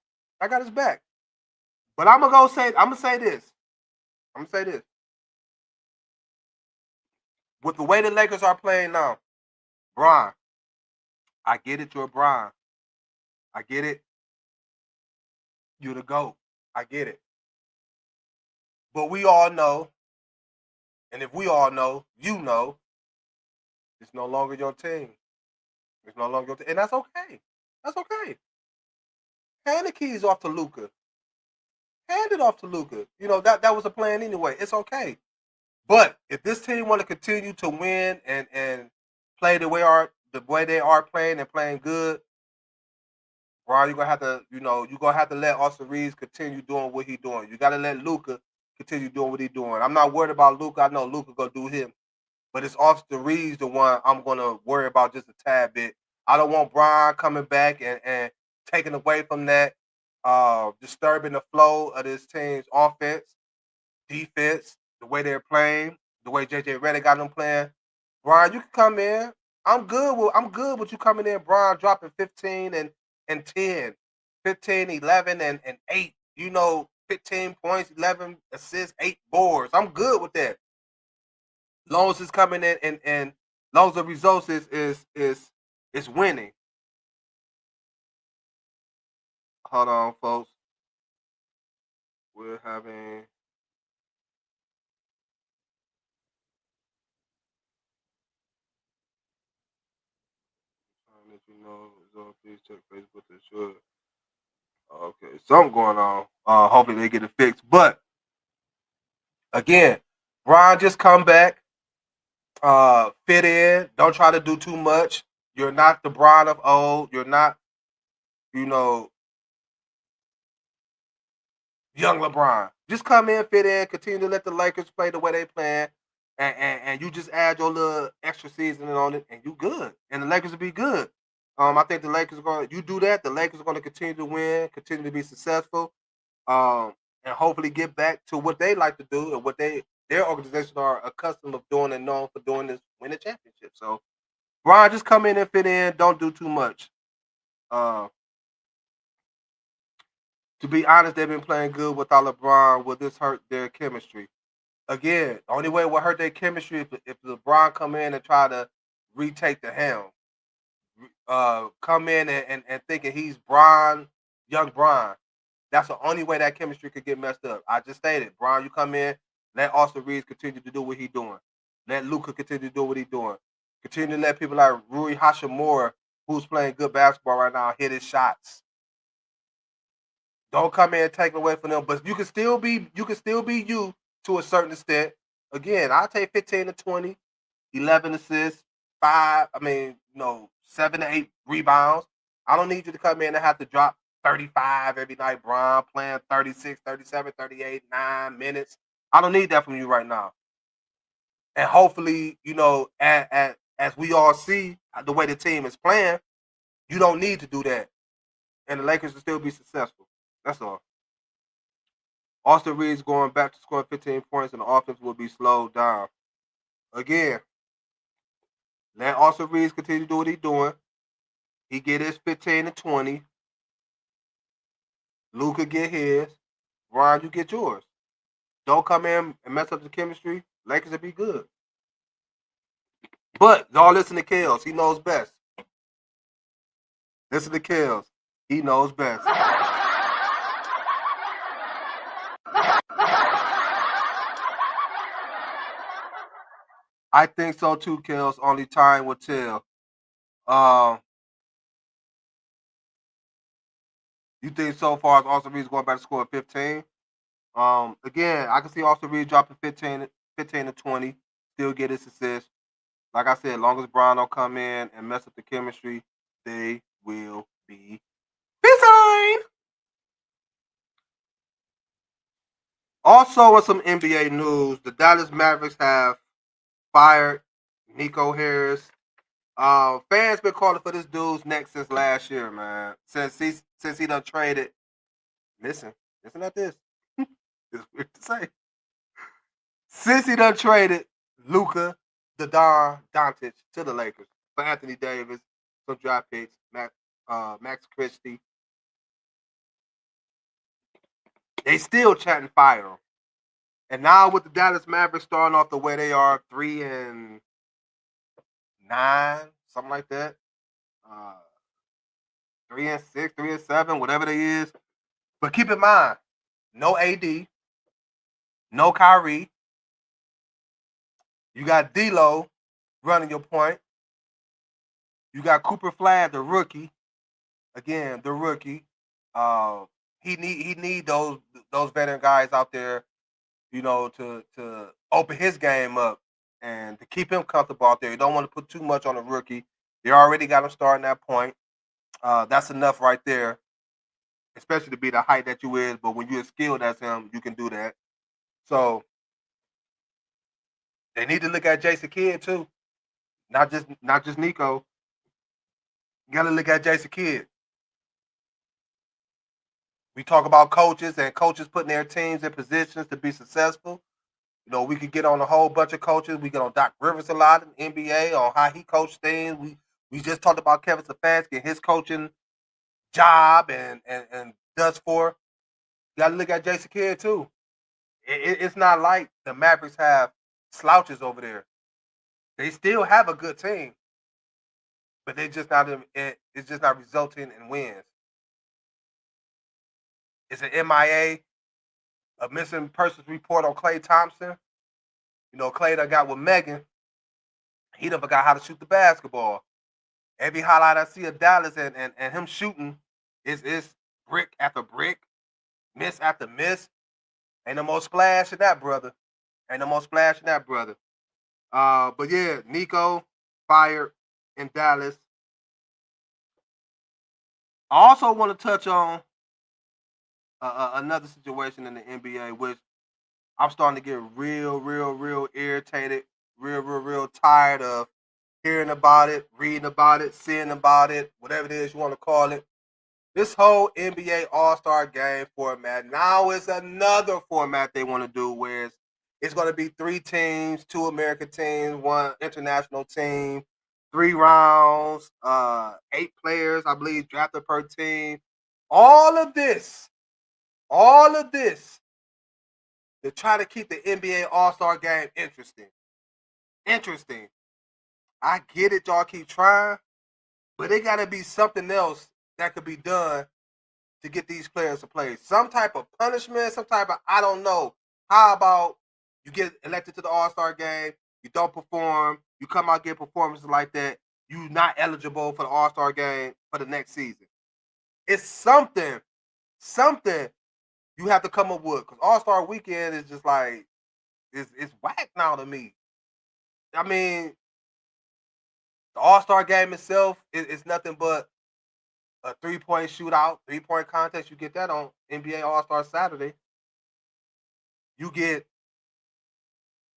But I'm gonna say this. With the way the Lakers are playing now, Bron, I get it, you're a Bron. I get it. You're the GOAT. I get it. But we all know, and if we all know, you know, it's no longer your team. It's no longer your team. And that's okay. That's okay. Hand the keys off to Luka. Hand it off to Luka. You know, that was a plan anyway. It's okay. But if this team want to continue to win and play the way they are playing and playing good, Bron, you're gonna have to let Austin Reeves continue doing what he's doing. You gotta let Luka continue doing what he's doing. I'm not worried about Luka. I know Luka gonna do him. but it's Austin Reeves the one I'm gonna worry about just a tad bit. I don't want Brian coming back and taking away from that, disturbing the flow of this team's offense, defense, the way they're playing, the way JJ Redick got them playing. Brian, you can come in. I'm good with you coming in, Brian, dropping 15 and 10, 15, 11, and 8. 15 points, 11 assists, 8 boards. I'm good with that. Long as it's coming in and long as the results is winning. Hold on, folks. We're having let you know. So please check Facebook to ensure. Okay, something going on. Hopefully they get it fixed. But again, Brian, just come back, fit in. Don't try to do too much. You're not the Brian of old. You're not, you know, young LeBron. Just come in, fit in, continue to let the Lakers play the way they playing, and you just add your little extra seasoning on it, and you good. And the Lakers will be good. I think the Lakers are going. You do that, the Lakers are going to continue to win, continue to be successful, and hopefully get back to what they like to do and what their organization are accustomed of doing and known for doing is win a championship. So, Brian, just come in and fit in. Don't do too much. Uh, to be honest, they've been playing good without LeBron. Will this hurt their chemistry? Again, the only way it will hurt their chemistry if LeBron come in and try to retake the helm. Come in and thinking he's Bron, young Bron. That's the only way that chemistry could get messed up. I just stated, Bron, you come in, let Austin Reeves continue to do what he's doing. Let Luka continue to do what he's doing. Continue to let people like Rui Hashimura, who's playing good basketball right now, hit his shots. Don't come in and take it away from them. But you can still be you to a certain extent. Again, I'll take 15 to 20, 11 assists, 7 to 8 rebounds. I don't need you to come in and have to drop 35 every night, Brian, playing 36, 37, 38, 9 minutes. I don't need that from you right now. And hopefully, as we all see the way the team is playing, you don't need to do that. And the Lakers will still be successful. That's all. Austin Reeves going back to scoring 15 points and the offense will be slowed down. Again, let Austin Reeves continue to do what he's doing. He get his 15 to 20. Luka get his. Brian, you get yours. Don't come in and mess up the chemistry. Lakers will be good. But y'all listen to Kels. He knows best. Listen to Kels. He knows best. I think so too, Kels. Only time will tell. You think so far as Austin Reeves going back to score 15? Again, I can see Austin Reeves dropping 15 to 20, still get his assist. Like I said, as long as Brian don't come in and mess up the chemistry, they will be fine. Also, in some NBA news, the Dallas Mavericks have fired Nico Harris. Fans been calling for this dude's neck since last year, man. Since he done traded. Listen at this. It's weird to say. Since he done traded Luka, the Don Doncic to the Lakers for Anthony Davis, some draft picks, Max Christie, they still chatting fire. And now with the Dallas Mavericks starting off the way they are, 3-9, something like that. 3-6, 3-7, whatever they is. But keep in mind, no AD, no Kyrie. You got D'Lo running your point. You got Cooper Flag, the rookie. Again, the rookie. He need those veteran guys out there, to open his game up and to keep him comfortable out there. You don't want to put too much on the rookie. You already got him starting that point. That's enough right there, especially to be the height that you is. But when you're as skilled as him, you can do that. So They need to look at Jason Kidd too, not just Nico. You got to look at Jason Kidd. We talk about coaches and coaches putting their teams in positions to be successful. You know, we could get on a whole bunch of coaches. We get on Doc Rivers a lot in NBA on how he coached things. We just talked about Kevin Stefanski and his coaching job and does for. You got to look at Jason Kidd too. It's not like the Mavericks have slouches over there. They still have a good team, but they just not. It's just not resulting in wins. It's an MIA, a missing persons report on Klay Thompson. You know, Klay done got with Megan. He done forgot how to shoot the basketball. Every highlight I see of Dallas and him shooting is brick after brick, miss after miss. Ain't no more splash in that, brother. Ain't no more splash in that, brother. But yeah, Nico fired in Dallas. I also want to touch on another situation in the NBA, which I'm starting to get real irritated, real tired of hearing about it, reading about it, seeing about it, whatever it is you want to call it. This whole NBA All-Star Game format, now it's another format they want to do where it's going to be 3 teams, 2 American teams, 1 international team, 3 rounds, 8 players, I believe, drafted per team. All of this to try to keep the NBA All-Star Game interesting. I get it, y'all keep trying, but it got to be something else that could be done to get these players to play. Some type of punishment, some type of, I don't know. How about you get elected to the All-Star Game, you don't perform, you come out get performances like that, you not eligible for the All-Star Game for the next season. It's something you have to come up with, because All-Star Weekend is just like, it's whack now to me. I mean, the All-Star Game itself is nothing but a 3-point shootout, 3-point contest. You get that on NBA All-Star Saturday. You get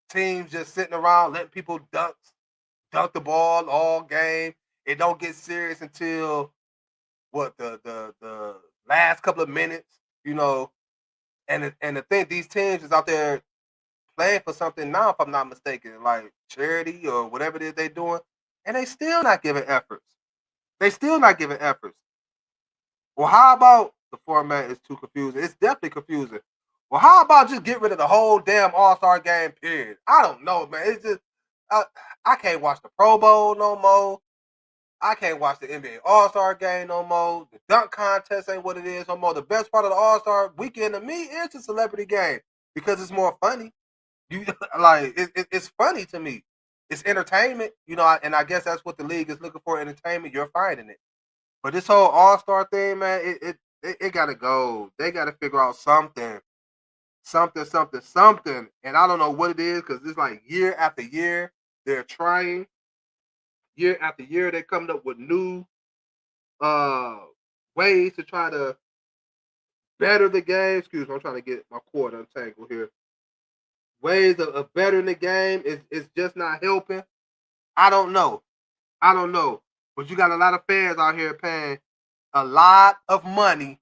teams just sitting around letting people dunk the ball all game. It don't get serious until what the last couple of minutes, you know. And the thing, these teams is out there playing for something now, if I'm not mistaken, like charity or whatever it is they're doing, and they still not giving efforts. Well, how about the format is too confusing? It's definitely confusing. Well, how about just get rid of the whole damn All-Star Game, period? I don't know, man. It's just, I can't watch the Pro Bowl no more. I can't watch the NBA All-Star Game no more. The dunk contest ain't what it is no more. The best part of the All-Star Weekend to me is the celebrity game because it's more funny. You like it's funny to me. It's entertainment, you know, and I guess that's what the league is looking for, entertainment. You're finding it. But this whole All-Star thing, man, it gotta go. They gotta figure out something. And I don't know what it is, because it's like year after year, they're trying. Year after year, they're coming up with new ways to try to better the game. Excuse me, I'm trying to get my cord untangled here. Ways of bettering the game is just not helping. I don't know. But you got a lot of fans out here paying a lot of money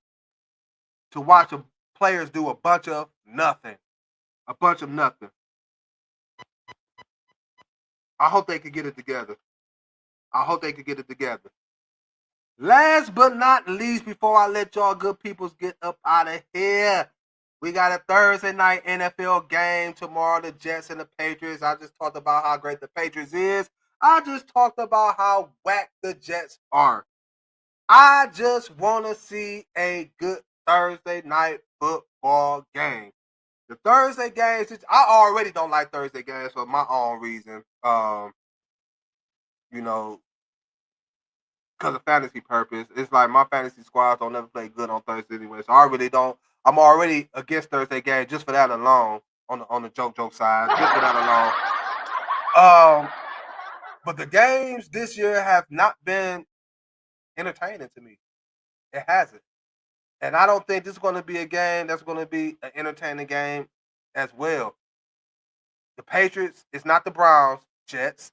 to watch players do a bunch of nothing. I hope they could get it together. Last but not least, before I let y'all good peoples get up out of here, we got a Thursday night NFL game tomorrow, the Jets and the Patriots. I just talked about how great the Patriots is. I just talked about how whack the Jets are. I just want to see a good Thursday night football game. The Thursday games, I already don't like Thursday games for my own reason. You know, because of fantasy purpose. It's like my fantasy squads don't never play good on Thursday anyway. So I really don't. I'm already against Thursday games just for that alone. On the joke side, just for that alone. But the games this year have not been entertaining to me. It hasn't. And I don't think this is going to be a game that's going to be an entertaining game as well. The Patriots is not the Browns, Jets.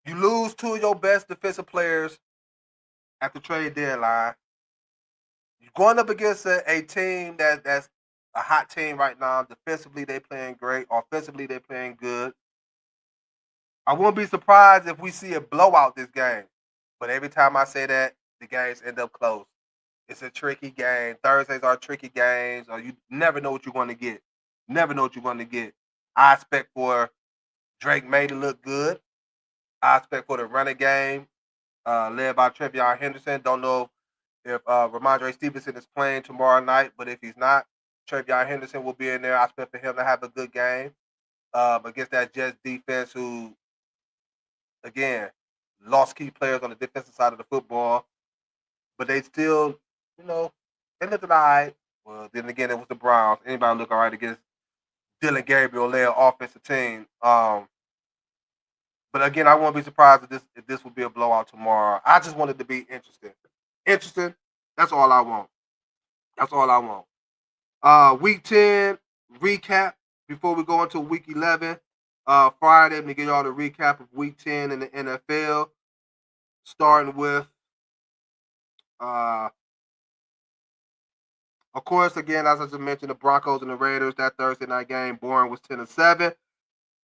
You lose two of your best defensive players at the trade deadline. You're going up against a team that's a hot team right now. Defensively, they playing great. Offensively, they playing good. I won't be surprised if we see a blowout this game. But every time I say that, the games end up close. It's a tricky game. Thursdays are tricky games. Or you never know what you're going to get. Never know what you're going to get. I expect for Drake May to look good. I expect for the running game led by Trevion Henderson. Don't know if Ramondre Stevenson is playing tomorrow night, but if he's not, Trevion Henderson will be in there. I expect for him to have a good game against that Jets defense who, again, lost key players on the defensive side of the football, but they still, they looked all right. Well, then again, it was the Browns. Anybody look all right against Dylan Gabriel-led offensive team. But again, I won't be surprised if this will be a blowout tomorrow. I just want it to be interesting. Interesting. That's all I want. That's all I want. Week 10 recap before we go into Week 11. Friday, I'm going to give y'all the recap of Week 10 in the NFL. Starting with, of course, again, as I just mentioned, the Broncos and the Raiders. That Thursday night game, boring, was 10-7.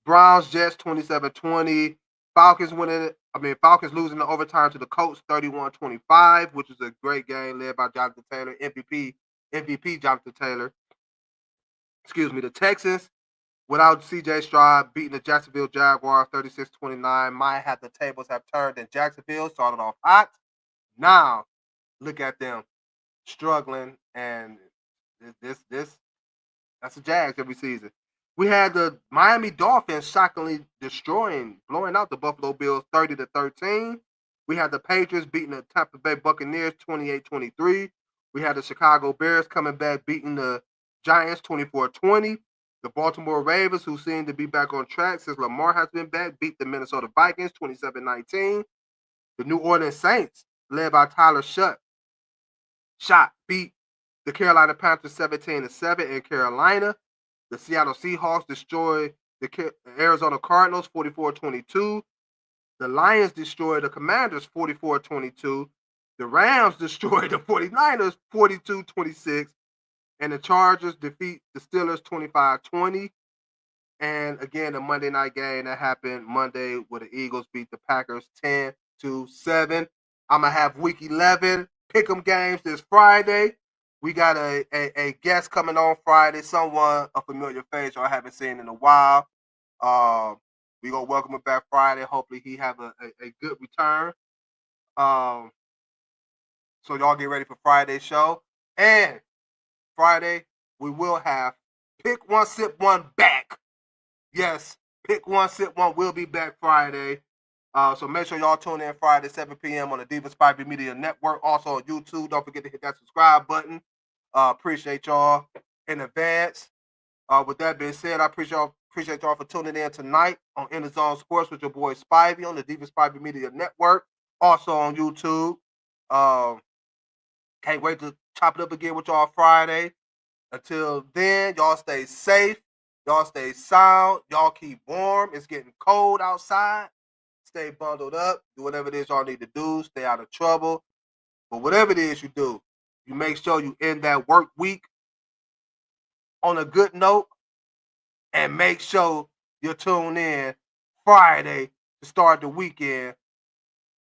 Browns, Jets, 27-20. Falcons losing the overtime to the Colts, 31-25, which is a great game led by Jonathan Taylor, MVP Jonathan Taylor. Excuse me. The Texans, without C.J. Stroud, beating the Jacksonville Jaguars, 36-29. Might have the tables have turned in Jacksonville, started off hot. Now, look at them struggling, and that's the Jags every season. We had the Miami Dolphins shockingly blowing out the Buffalo Bills 30-13. We had the Patriots beating the Tampa Bay Buccaneers 28-23. We had the Chicago Bears coming back beating the Giants 24-20. The Baltimore Ravens, who seem to be back on track since Lamar has been back, beat the Minnesota Vikings 27-19. The New Orleans Saints, led by Tyler Shot, beat the Carolina Panthers 17-7 in Carolina. The Seattle Seahawks destroyed the Arizona Cardinals 44-22. The Lions destroyed the Commanders 44-22. The Rams destroyed the 49ers 42-26. And the Chargers defeat the Steelers 25-20. And again, the Monday night game that happened Monday where the Eagles beat the Packers 10-7. I'm going to have Week 11 pick'em games this Friday. We got a guest coming on Friday, someone, a familiar face y'all haven't seen in a while. We're going to welcome him back Friday. Hopefully he have a good return. So y'all get ready for Friday's show. And Friday, we will have Pick One, Sip One back. Yes, Pick One, Sip One will be back Friday. So make sure y'all tune in Friday, 7 p.m. on the Diva Spivey Media Network. Also on YouTube. Don't forget to hit that subscribe button. Appreciate y'all in advance. With that being said, I appreciate y'all for tuning in tonight on EnDaZone Sports with your boy Spivey on the Diva Spivey Media Network. Also on YouTube. Can't wait to chop it up again with y'all Friday. Until then, y'all stay safe. Y'all stay sound. Y'all keep warm. It's getting cold outside. Stay bundled up. Do whatever it is y'all need to do. Stay out of trouble. But whatever it is you do, you make sure you end that work week on a good note. And make sure you tune in Friday to start the weekend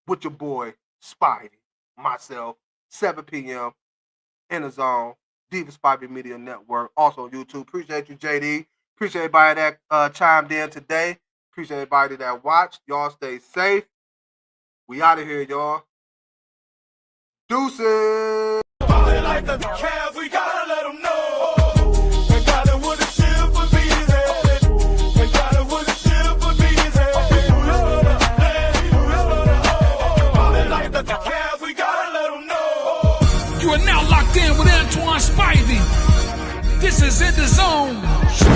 with your boy Spidey, myself, 7 p.m. EnDaZone, Diva Spivey Media Network, also on YouTube. Appreciate you, JD. Appreciate everybody that chimed in today. Appreciate everybody that watched. Y'all stay safe. We out of here, y'all. Deuces. Like the Cavs, we gotta let them know. They got it with a shield for bees head. They got it with a shield for bees head. Like the Cavs, we gotta let them know. You are now locked in with Antoine Spivey. This is EnDaZone Sports.